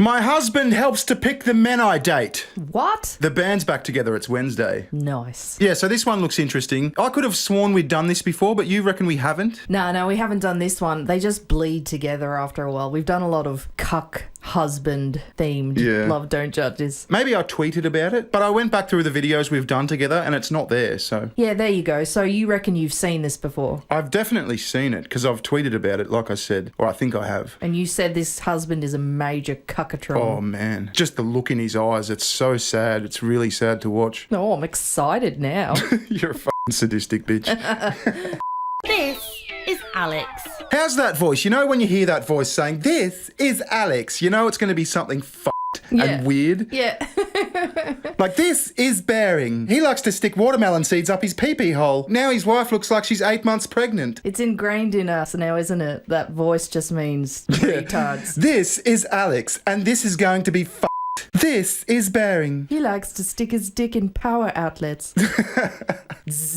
My husband helps to pick the men I date. What? The band's back together. It's Wednesday. Nice. Yeah, so this one looks interesting. I could have sworn we'd done this before, but you reckon we haven't? No, we haven't done this one. They just bleed together after a while. We've done a lot of cuck husband themed love don't judges. Maybe I tweeted about it, but I went back through the videos we've done together and it's not there, so... Yeah, there you go. So you reckon you've seen this before? I've definitely seen it, because I've tweeted about it, like I said. Or I think I have. And you said this husband is a major cuckatron. Oh, man. Just the look in his eyes. It's so sad. It's really sad to watch. Oh, I'm excited now. You're a fucking sadistic bitch. This is Alex. How's that voice? You know when you hear that voice saying, "This is Alex," you know it's going to be something and weird. Yeah. Like, this is Bearing. He likes to stick watermelon seeds up his pee-pee hole. Now his wife looks like she's 8 months pregnant. It's ingrained in us now, isn't it? That voice just means retards. This is Alex, and this is going to be This is Bearing. He likes to stick his dick in power outlets.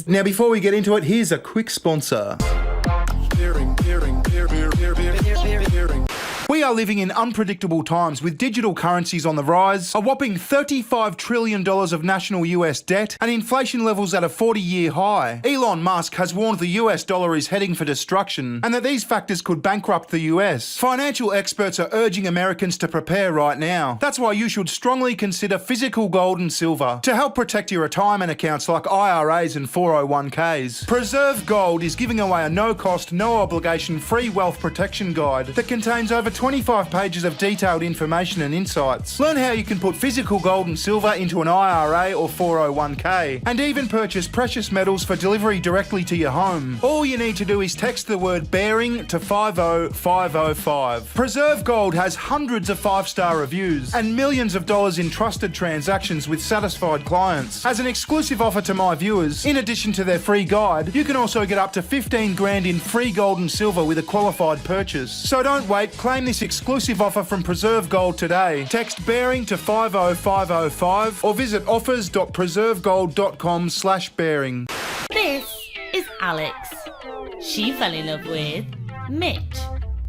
Now, before we get into it, here's a quick sponsor. Bearing. We are living in unpredictable times with digital currencies on the rise, a whopping $35 trillion of national US debt, and inflation levels at a 40-year high. Elon Musk has warned the US dollar is heading for destruction and that these factors could bankrupt the US. Financial experts are urging Americans to prepare right now. That's why you should strongly consider physical gold and silver to help protect your retirement accounts like IRAs and 401ks. Preserve Gold is giving away a no-cost, no-obligation free wealth protection guide that contains over 25 pages of detailed information and insights. Learn how you can put physical gold and silver into an IRA or 401k, and even purchase precious metals for delivery directly to your home. All you need to do is text the word Bearing to 50505. Preserve Gold has hundreds of 5-star reviews and millions of dollars in trusted transactions with satisfied clients. As an exclusive offer to my viewers, in addition to their free guide, you can also get up to 15 grand in free gold and silver with a qualified purchase. So don't wait, claim this exclusive offer from Preserve Gold today. Text Bearing to 50505 or visit offers.preservegold.com/bearing. This is Alex. She fell in love with Mitch.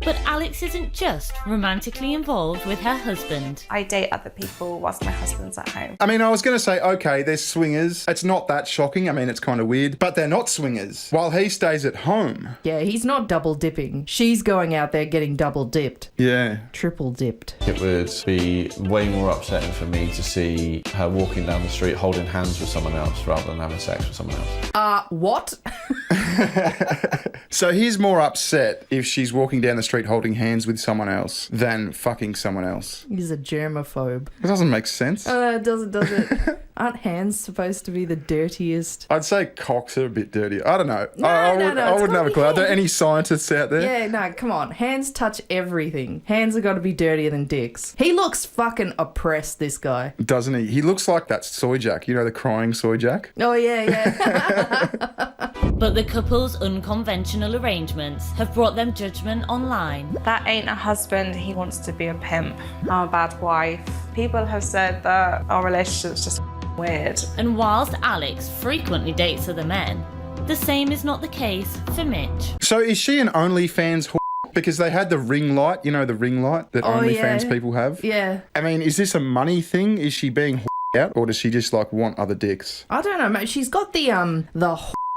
But Alex isn't just romantically involved with her husband. I date other people whilst my husband's at home. I mean, I was going to say, okay, they're swingers. It's not that shocking. I mean, it's kind of weird. But they're not swingers. While he stays at home. Yeah, he's not double dipping. She's going out there getting double dipped. Yeah. Triple dipped. It would be way more upsetting for me to see her walking down the street holding hands with someone else rather than having sex with someone else. What? So he's more upset if she's walking down the street holding hands with someone else than fucking someone else. He's a germaphobe. It doesn't make sense. It doesn't, does it? Aren't hands supposed to be the dirtiest? I'd say cocks are a bit dirtier. I don't know. No, I no, wouldn't have a clue. Are there any scientists out there? Yeah, no, come on. Hands touch everything. Hands have got to be dirtier than dicks. He looks fucking oppressed, this guy. Doesn't he? He looks like that soy jack. You know, the crying soy jack? Oh, yeah. But the couple's unconventional arrangements have brought them judgment online. That ain't a husband, he wants to be a pimp. I'm a bad wife. People have said that our relationship's just weird. And whilst Alex frequently dates other men, the same is not the case for Mitch. So is she an OnlyFans whore? Because they had the ring light, you know, the ring light that OnlyFans people have? Yeah. I mean, is this a money thing? Is she being out, or does she just, like, want other dicks? I don't know, mate. She's got the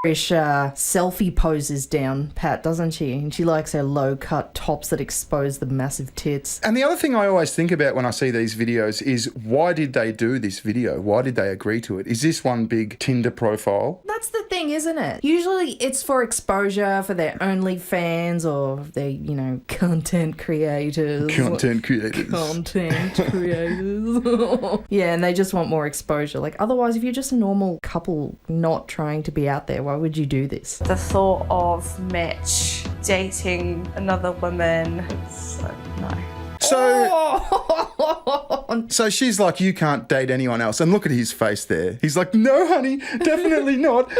selfie poses down pat, doesn't she? And she likes her low-cut tops that expose the massive tits. And the other thing I always think about when I see these videos is, why did they do this video? Why did they agree to it? Is this one big Tinder profile? That's the thing, isn't it? Usually it's for exposure for their OnlyFans or their, you know, content creators. Content creators. Yeah, and they just want more exposure. Like, otherwise, if you're just a normal couple not trying to be out there, why would you do this? The thought of Mitch dating another woman, it's like, no. So she's like, you can't date anyone else. And look at his face there. He's like, no, honey, definitely not.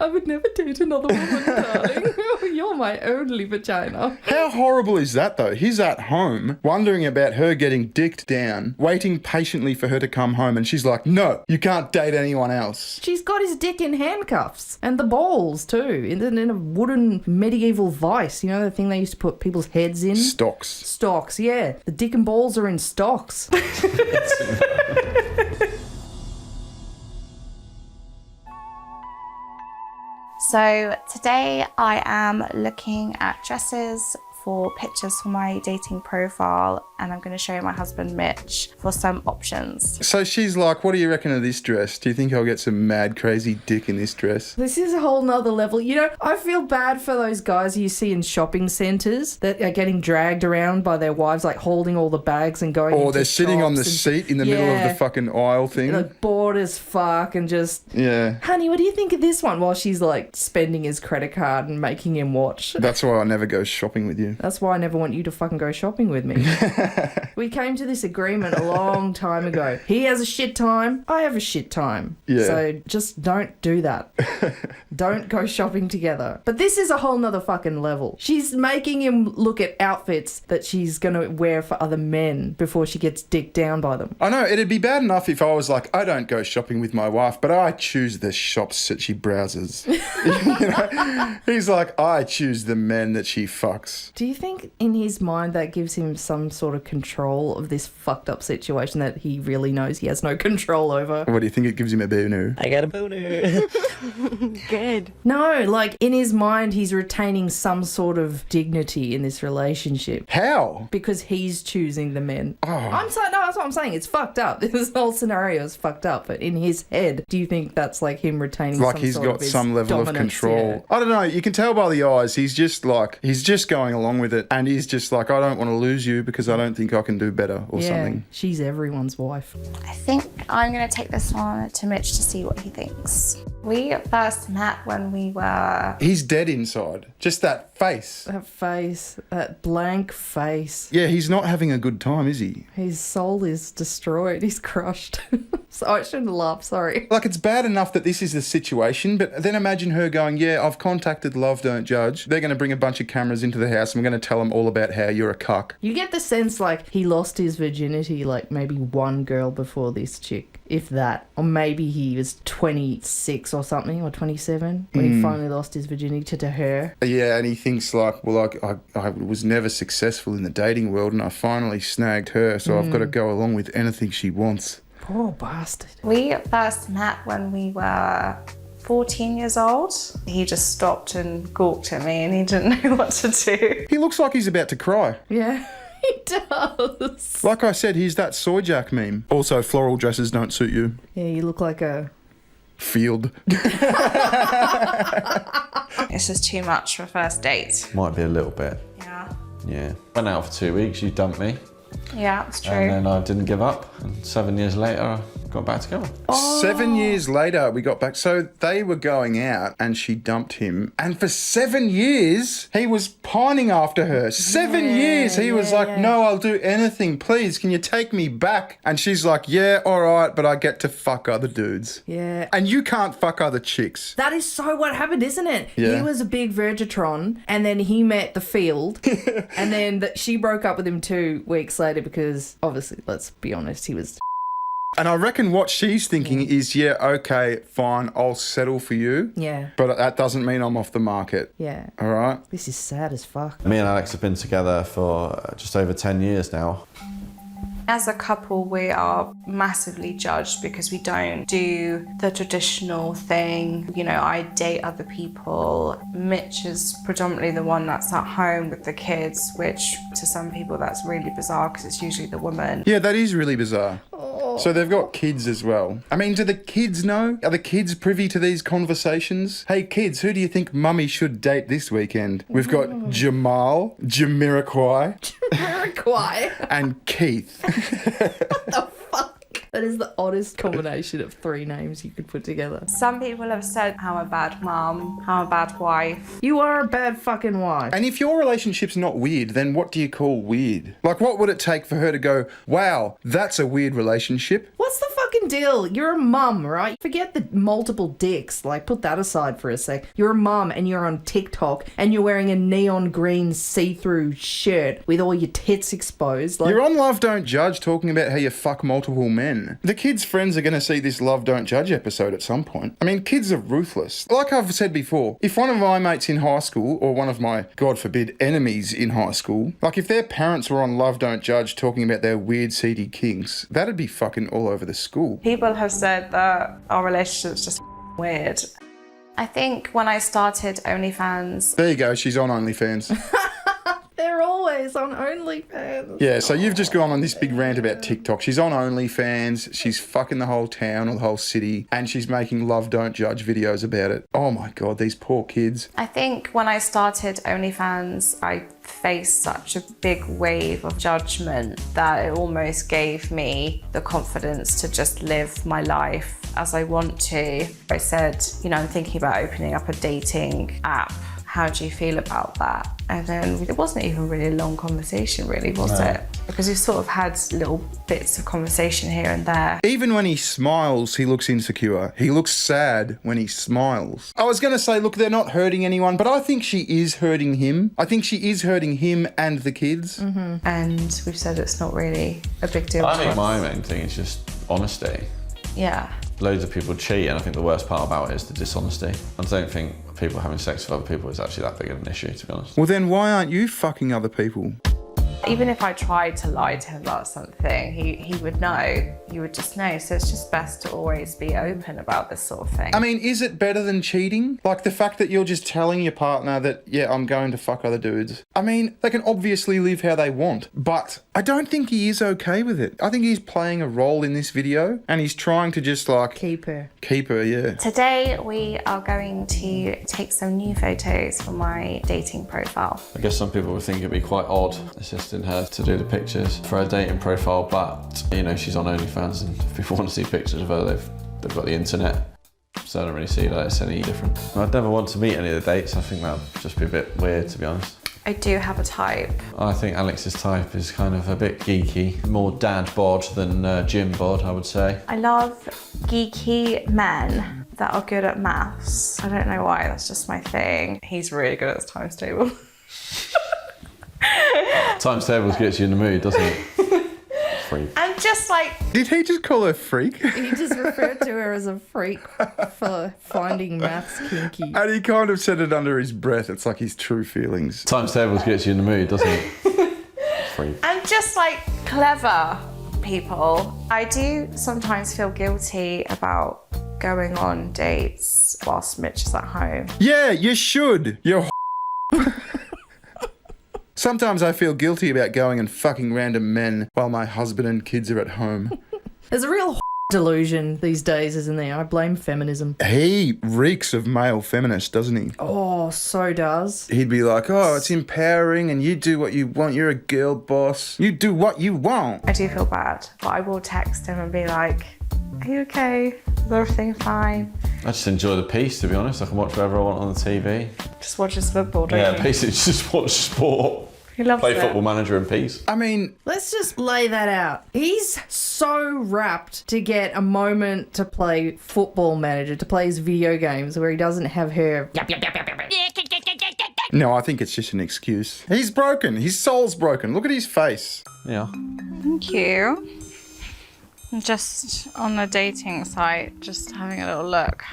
I would never date another woman, darling. You're my only vagina. How horrible is that, though? He's at home, wondering about her getting dicked down, waiting patiently for her to come home, and she's like, no, you can't date anyone else. She's got his dick in handcuffs. And the balls, too. In a wooden medieval vice. You know the thing they used to put people's heads in? Stocks. Stocks, yeah. The dick and balls are in stocks. So today I am looking at dresses for pictures for my dating profile, and I'm going to show my husband Mitch for some options. So she's like, what do you reckon of this dress? Do you think I'll get some mad crazy dick in this dress? This is a whole nother level. You know, I feel bad for those guys you see in shopping centres that are getting dragged around by their wives, like holding all the bags and going Or they're sitting on the shops seat in the middle of the fucking aisle thing. like bored as fuck and just, Yeah. honey, what do you think of this one? While she's like spending his credit card and making him watch. That's why I never go shopping with you. That's why I never want you to fucking go shopping with me. We came to this agreement a long time ago. He has a shit time, I have a shit time. Yeah. So just don't do that. Don't go shopping together. But this is a whole nother fucking level. She's making him look at outfits that she's going to wear for other men before she gets dicked down by them. I know, it'd be bad enough if I was like, I don't go shopping with my wife, but I choose the shops that she browses. You know? He's like, I choose the men that she fucks. Do you think in his mind that gives him some sort of control of this fucked up situation that he really knows he has no control over? What do you think it gives him a boner? I got a boner. Good. No, like in his mind he's retaining some sort of dignity in this relationship. How? Because he's choosing the men. Oh. I'm saying, no, that's what I'm saying. It's fucked up. This whole scenario is fucked up. But in his head, do you think that's like him retaining Like some he's sort got of his some level of dominance? control. I don't know. You can tell by the eyes. He's just going along with it. And he's just like, I don't want to lose you because I don't think I can do better or Yeah, something. she's everyone's wife. I think I'm going to take this one to Mitch to see what he thinks. We first met when we were... He's dead inside. Just that face. That face, that blank face. Yeah, he's not having a good time, is he? His soul is destroyed. He's crushed. So I shouldn't laugh, sorry. Like, it's bad enough that this is the situation, but then imagine her going, yeah, I've contacted Love Don't Judge. They're going to bring a bunch of cameras into the house and we're going to tell them all about how you're a cuck. You get the sense like he lost his virginity like maybe one girl before this chick, if that. Or maybe he was 26 or something, or 27 when he finally lost his virginity to her. Yeah, and he thinks like, well, I was never successful in the dating world and I finally snagged her, so I've got to go along with anything she wants. Poor bastard. We first met when we were 14 years old. He just stopped and gawked at me and he didn't know what to do. He looks like he's about to cry. Yeah, he does. Like I said, he's that soy jack meme. Also, floral dresses don't suit you. Yeah, you look like a... Field. It's just too much for a first date. Might be a little bit. Yeah. Yeah. Went out for 2 weeks, you dumped me. Yeah, it's true. And then I didn't give up. And 7 years later, I got back together. 7 years later, we got back. So they were going out and she dumped him. And for 7 years, he was pining after her. 7 years, he was like, no, I'll do anything. Please, can you take me back? And she's like, yeah, all right, but I get to fuck other dudes. Yeah. And you can't fuck other chicks. That is so what happened, isn't it? Yeah. He was a big Virgitron, and then he met the field, and then she broke up with him 2 weeks later because, obviously, let's be honest, he was... And I reckon what she's thinking is, yeah, okay, fine, I'll settle for you. Yeah. But that doesn't mean I'm off the market. Yeah. All right? This is sad as fuck. Me and Alex have been together for just over 10 years now. As a couple, we are massively judged because we don't do the traditional thing. You know, I date other people. Mitch is predominantly the one that's at home with the kids, which to some people that's really bizarre because it's usually the woman. Yeah, that is really bizarre. So they've got kids as well. I mean, do the kids know? Are the kids privy to these conversations? Hey, kids, who do you think mummy should date this weekend? We've got Jamal, Jamiroquai, Jamiroquai. and Keith. What the fuck? That is the oddest combination of 3 names you could put together. Some people have said I'm a bad mum, I'm a bad wife. You are a bad fucking wife. And if your relationship's not weird, then what do you call weird? Like, what would it take for her to go, wow, that's a weird relationship? What's the fuck fucking deal? You're a mum, right? Forget the multiple dicks. Like, put that aside for a sec. You're a mum and you're on TikTok and you're wearing a neon green see-through shirt with all your tits exposed. Like, You're on Love Don't Judge talking about how you fuck multiple men. The kids' friends are going to see this Love Don't Judge episode at some point. I mean, kids are ruthless. Like I've said before, if one of my mates in high school, or one of my, God forbid, enemies in high school, like if their parents were on Love Don't Judge talking about their weird seedy kinks, that'd be fucking all over the school. People have said that our relationship's just weird. I think when I started OnlyFans, There you go, she's on OnlyFans. they're always on OnlyFans. Yeah, so you've just gone on this big rant about TikTok. She's on OnlyFans, she's fucking the whole town or the whole city, and she's making Love Don't Judge videos about it. Oh my God, these poor kids. I think when I started OnlyFans, I faced such a big wave of judgment that it almost gave me the confidence to just live my life as I want to. I said, you know, I'm thinking about opening up a dating app. How do you feel about that? And then it wasn't even really a long conversation, really, was it? Because we sort of had little bits of conversation here and there. Even when he smiles, he looks insecure. He looks sad when he smiles. I was going to say, look, they're not hurting anyone, but I think she is hurting him. I think she is hurting him and the kids. Mm-hmm. And we've said it's not really a big deal. I to think us. my main thing is just honesty. Yeah. Loads of people cheat, and I think the worst part about it is the dishonesty. I don't think people having sex with other people is actually that big of an issue, to be honest. Well, then why aren't you fucking other people? Even if I tried to lie to him about something, he would know. He would just know. So it's just best to always be open about this sort of thing. I mean, is it better than cheating? Like the fact that you're just telling your partner that, yeah, I'm going to fuck other dudes. I mean, they can obviously live how they want, but I don't think he is okay with it. I think he's playing a role in this video and he's trying to just like... Keep her. Keep her, yeah. Today we are going to take some new photos for my dating profile. I guess some people would think it'd be quite odd assisting her to do the pictures for her dating profile, but you know, she's on OnlyFans, and if people want to see pictures of her, they've got the internet, so I don't really see that it's any different. I'd never want to meet any of the dates. I think that'd just be a bit weird, to be honest. I do have a type. I think Alex's type is kind of a bit geeky, more dad bod than gym bod, I would say. I love geeky men that are good at maths. I don't know why, that's just my thing. He's really good at his times table. Times tables gets you in the mood, doesn't it? Freak. And just like... Did he just call her freak? He just referred to her as a freak for finding maths kinky. And he kind of said it under his breath. It's like his true feelings. Times tables gets you in the mood, doesn't it? Freak. And just like clever people. I do sometimes feel guilty about going on dates whilst Mitch is at home. Yeah, you should. You're Sometimes I feel guilty about going and fucking random men while my husband and kids are at home. There's a real delusion these days, isn't there? I blame feminism. He reeks of male feminist, doesn't he? Oh, so does. He'd be like, oh, it's empowering and you do what you want. You're a girl boss. You do what you want. I do feel bad, but I will text him and be like, are you okay? Is everything fine? I just enjoy the peace, to be honest. I can watch whatever I want on the TV. Just watches football, don't Yeah, you? basically just watch sport. He loves Play it. Football Manager in peace. I mean, Let's just lay that out. He's so rapt to get a moment to play Football Manager, to play his video games where he doesn't have her. no, I think it's just an excuse. He's broken. His soul's broken. Look at his face. Yeah. Thank you. Just on a dating site, just having a little look.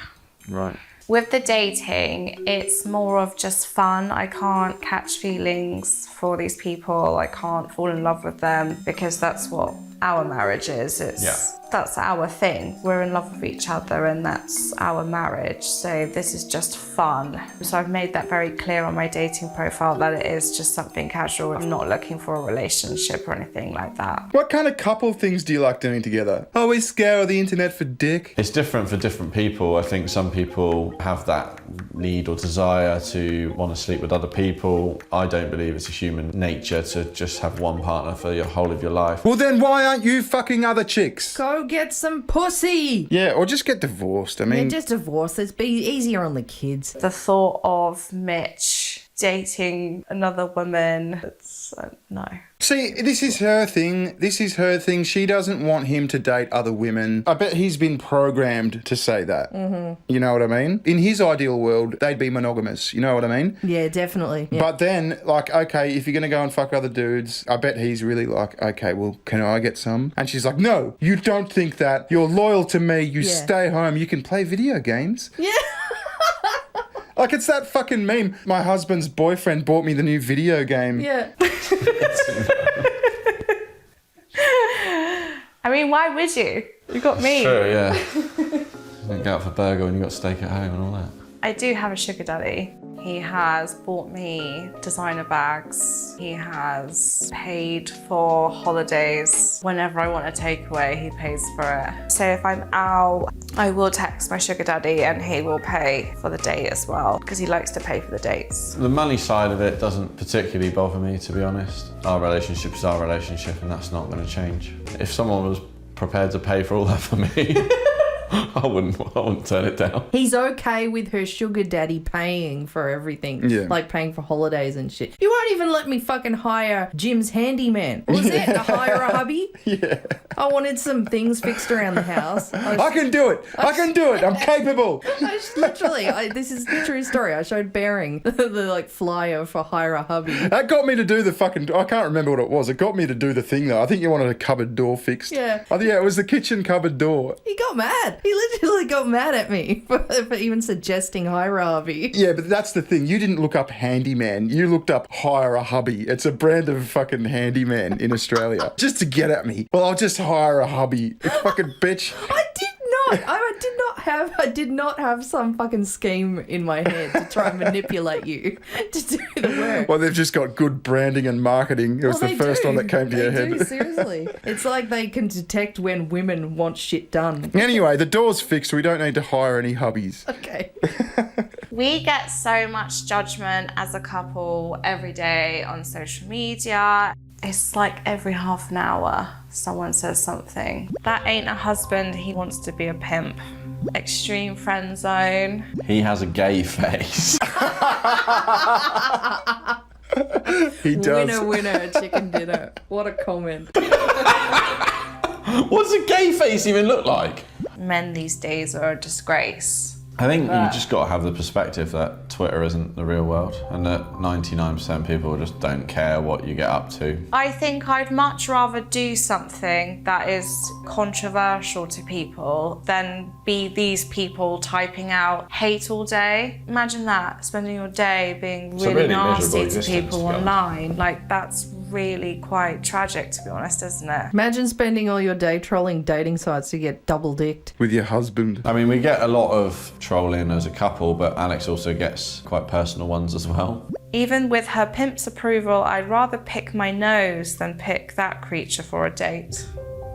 Right. With the dating, it's more of just fun. I can't catch feelings for these people. I can't fall in love with them because that's what our marriage is. That's our thing. We're in love with each other and that's our marriage. So this is just fun. So I've made that very clear on my dating profile that it is just something casual. I'm not looking for a relationship or anything like that. What kind of couple things do you like doing together? Oh, we scour the internet for dick. It's different for different people. I think some people have that need or desire to want to sleep with other people. I don't believe it's a human nature to just have one partner for your whole of your life. Well, then why aren't you fucking other chicks? Go get some pussy! Yeah, or just get divorced. I mean, Yeah, just divorce. It's be easier on the kids. The thought of Mitch dating another woman. It's no. See, this is her thing. She doesn't want him to date other women. I bet he's been programmed to say that. Mm-hmm. You know what I mean? In his ideal world, they'd be monogamous. You know what I mean? Yeah, definitely. Yeah. But then, like, okay, if you're going to go and fuck other dudes, I bet he's really like, okay, well, can I get some? And she's like, no, you don't think that. You're loyal to me. You stay home. You can play video games. Yeah. Like, it's that fucking meme. My husband's boyfriend bought me the new video game. Yeah. I mean, why would you? You got me. Sure, yeah. You go out for a burger and you got steak at home and all that. I do have a sugar daddy. He has bought me designer bags. He has paid for holidays. Whenever I want a takeaway, he pays for it. So if I'm out, I will text my sugar daddy and he will pay for the date as well, because he likes to pay for the dates. The money side of it doesn't particularly bother me, to be honest. Our relationship is our relationship and that's not going to change. If someone was prepared to pay for all that for me, I wouldn't turn it down. He's okay with her sugar daddy paying for everything. Yeah. Like paying for holidays and shit. You won't even let me fucking hire Jim's handyman. What was it? To hire a hubby? Yeah. I wanted some things fixed around the house. I can do it. I'm capable. This is a true story. I showed Bearing the like flyer for hire a hubby. That got me to do the fucking... I can't remember what it was. It got me to do the thing, though. I think you wanted a cupboard door fixed. Yeah. Oh, yeah, it was the kitchen cupboard door. He got mad. He literally got mad at me for even suggesting hire a hubby. Yeah, but that's the thing. You didn't look up handyman. You looked up hire a hubby. It's a brand of fucking handyman in Australia. Just to get at me. Well, I'll just hire a hubby. Fucking bitch. I did not have some fucking scheme in my head to try and manipulate you to do the work. Well, they've just got good branding and marketing. It was the first one that came to your head. They do, seriously. It's like they can detect when women want shit done. Anyway, the door's fixed. We don't need to hire any hubbies. Okay. We get so much judgment as a couple every day on social media. It's like every half an hour someone says something. That ain't a husband, he wants to be a pimp. Extreme friend zone. He has a gay face. He does. Winner, winner, chicken dinner. What a comment. What does a gay face even look like? Men these days are a disgrace. I think you just got to have the perspective that Twitter isn't the real world and that 99% of people just don't care what you get up to. I think I'd much rather do something that is controversial to people than be these people typing out hate all day. Imagine that, spending your day being really nasty to people online. Like, that's really quite tragic, to be honest, isn't it? Imagine spending all your day trolling dating sites to get double dicked. With your husband. I mean, we get a lot of trolling as a couple, but Alex also gets quite personal ones as well. Even with her pimp's approval, I'd rather pick my nose than pick that creature for a date.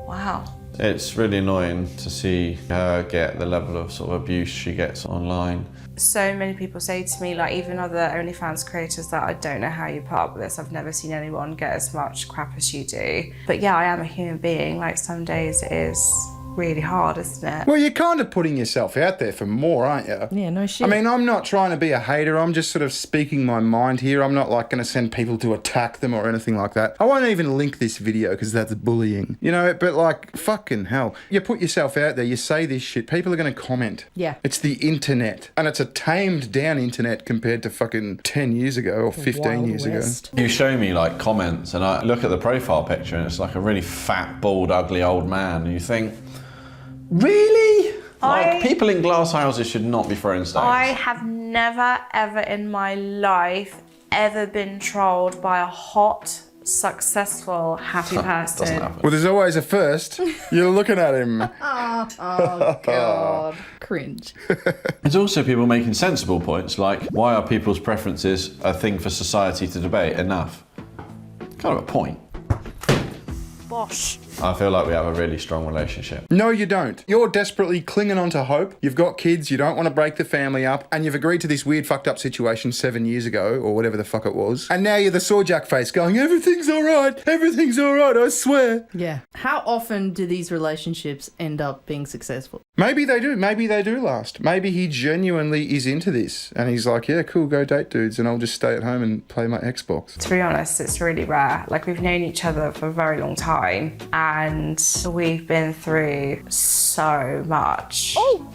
Wow. It's really annoying to see her get the level of sort of abuse she gets online. So many people say to me, like even other OnlyFans creators, that I don't know how you put up with this. I've never seen anyone get as much crap as you do. But yeah, I am a human being. Like some days it is really hard, isn't it? Well, you're kind of putting yourself out there for more, aren't you? Yeah, no shit. I mean, I'm not trying to be a hater. I'm just sort of speaking my mind here. I'm not like going to send people to attack them or anything like that. I won't even link this video because that's bullying. You know, but like, fucking hell. You put yourself out there, you say this shit, people are going to comment. Yeah. It's the internet. And it's a tamed down internet compared to fucking 10 years ago or 15 years ago. You show me like comments and I look at the profile picture and it's like a really fat, bald, ugly old man and you think, really? Like, people in glass houses should not be throwing stones. I have never, ever in my life ever been trolled by a hot, successful, happy person. Doesn't happen. Well, there's always a first. You're looking at him. Oh, God. Cringe. There's also people making sensible points like, why are people's preferences a thing for society to debate? Enough. Kind of a point. Bosh. I feel like we have a really strong relationship. No, you don't. You're desperately clinging on to hope. You've got kids, you don't want to break the family up, and you've agreed to this weird fucked up situation 7 years ago, or whatever the fuck it was. And now you're the sawjack face going, everything's alright, I swear. Yeah. How often do these relationships end up being successful? Maybe they do last. Maybe he genuinely is into this, and he's like, yeah, cool, go date dudes, and I'll just stay at home and play my Xbox. To be honest, it's really rare. Like, we've known each other for a very long time, and we've been through so much. Oh!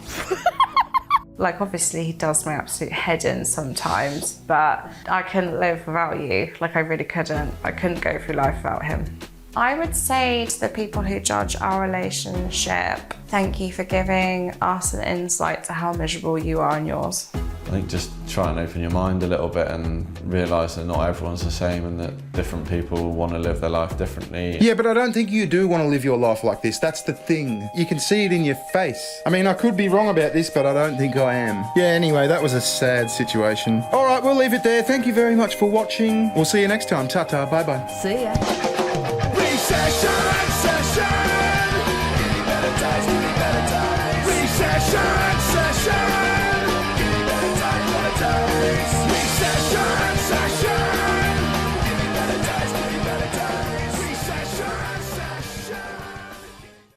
Like, obviously, he does my absolute head in sometimes, but I couldn't live without you. Like, I really couldn't. I couldn't go through life without him. I would say to the people who judge our relationship, thank you for giving us an insight to how miserable you are in yours. I think just try and open your mind a little bit and realise that not everyone's the same and that different people want to live their life differently. Yeah, but I don't think you do want to live your life like this. That's the thing. You can see it in your face. I mean, I could be wrong about this, but I don't think I am. Yeah, anyway, that was a sad situation. All right, we'll leave it there. Thank you very much for watching. We'll see you next time. Ta-ta, bye-bye. See ya.